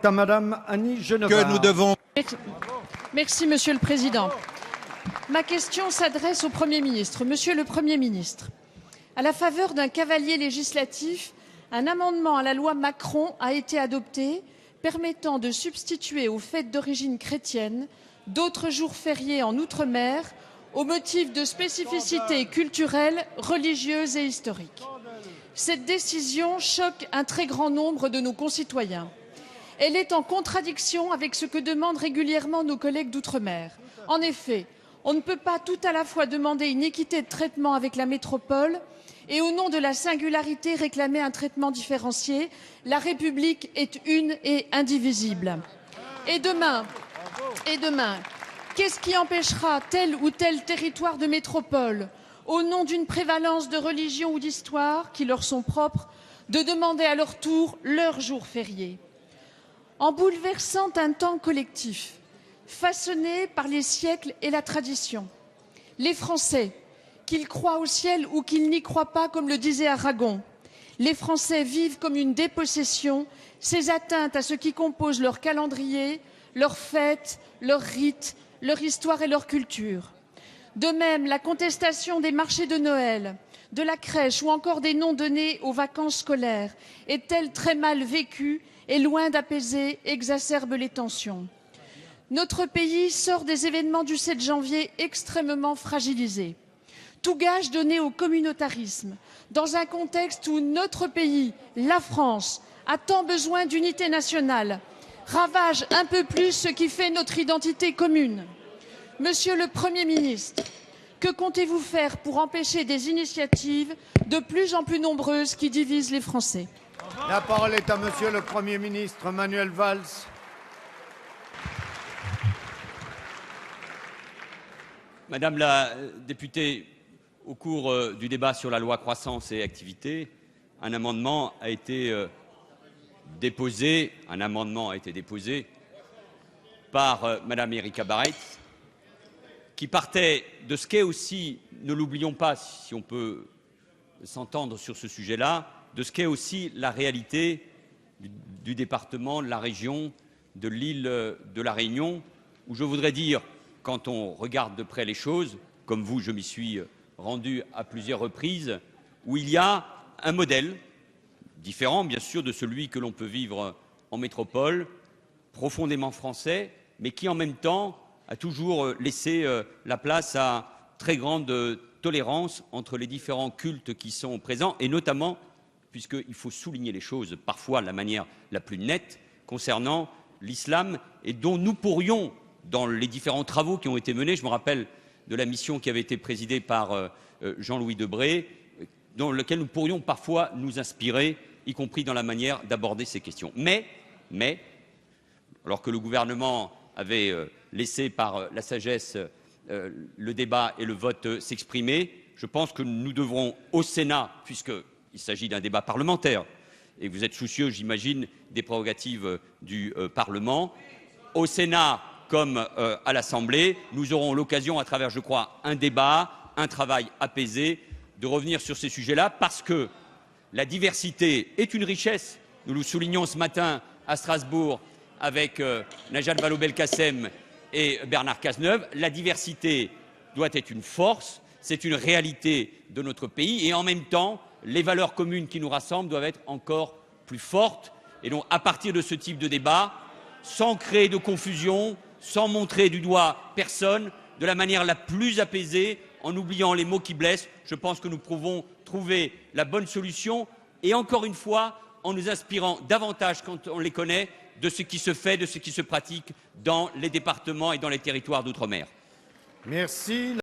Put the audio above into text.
À Madame Annie Genevard. Que nous devons... Merci, Monsieur le Président. Ma question s'adresse au Premier ministre. Monsieur le Premier ministre, à la faveur d'un cavalier législatif, un amendement à la loi Macron a été adopté permettant de substituer aux fêtes d'origine chrétienne d'autres jours fériés en Outre-mer au motif de spécificités culturelles, religieuses et historiques. Cette décision choque un très grand nombre de nos concitoyens. Elle est en contradiction avec ce que demandent régulièrement nos collègues d'outre-mer. En effet, on ne peut pas tout à la fois demander une équité de traitement avec la métropole et, au nom de la singularité, réclamer un traitement différencié. La République est une et indivisible. Et demain, qu'est-ce qui empêchera tel ou tel territoire de métropole, au nom d'une prévalence de religion ou d'histoire qui leur sont propres, de demander à leur tour leur jour férié? En bouleversant un temps collectif, façonné par les siècles et la tradition, les Français, qu'ils croient au ciel ou qu'ils n'y croient pas, comme le disait Aragon, les Français vivent comme une dépossession ces atteintes à ce qui compose leur calendrier, leurs fêtes, leurs rites, leur histoire et leur culture. De même, la contestation des marchés de Noël, de la crèche ou encore des noms donnés aux vacances scolaires est-elle très mal vécue et, loin d'apaiser, exacerbe les tensions. Notre pays sort des événements du 7 janvier extrêmement fragilisé. Tout gage donné au communautarisme, dans un contexte où notre pays, la France, a tant besoin d'unité nationale, ravage un peu plus ce qui fait notre identité commune. Monsieur le Premier ministre, que comptez-vous faire pour empêcher des initiatives de plus en plus nombreuses qui divisent les Français? La parole est à Monsieur le Premier ministre Manuel Valls. Madame la députée, au cours du débat sur la loi croissance et activité, un amendement a été déposé par Madame Erika Bareigts, qui partait de ce qu'est aussi, ne l'oublions pas si on peut s'entendre sur ce sujet-là, de ce qu'est aussi la réalité du département, de la région, de l'île de la Réunion, où je voudrais dire, quand on regarde de près les choses, comme vous, je m'y suis rendu à plusieurs reprises, où il y a un modèle différent, bien sûr, de celui que l'on peut vivre en métropole, profondément français, mais qui, en même temps, a toujours laissé la place à très grande tolérance entre les différents cultes qui sont présents, et notamment, puisqu'il faut souligner les choses parfois de la manière la plus nette, concernant l'islam, et dont nous pourrions, dans les différents travaux qui ont été menés, je me rappelle de la mission qui avait été présidée par Jean-Louis Debré, dans lequel nous pourrions parfois nous inspirer, y compris dans la manière d'aborder ces questions. Mais, alors que le gouvernement avait laissé par la sagesse le débat et le vote s'exprimer, je pense que nous devrons, au Sénat, puisqu'il s'agit d'un débat parlementaire, et vous êtes soucieux, j'imagine, des prérogatives du Parlement, au Sénat comme à l'Assemblée, nous aurons l'occasion, à travers, je crois, un débat, un travail apaisé, de revenir sur ces sujets-là, parce que la diversité est une richesse. Nous le soulignons ce matin à Strasbourg avec Najat Vallaud-Belkacem et Bernard Cazeneuve. La diversité doit être une force, c'est une réalité de notre pays, et en même temps, les valeurs communes qui nous rassemblent doivent être encore plus fortes. Et donc, à partir de ce type de débat, sans créer de confusion, sans montrer du doigt personne, de la manière la plus apaisée, en oubliant les mots qui blessent, je pense que nous pouvons trouver la bonne solution, et encore une fois, en nous inspirant davantage, quand on les connaît, de ce qui se fait, de ce qui se pratique dans les départements et dans les territoires d'outre-mer. Merci.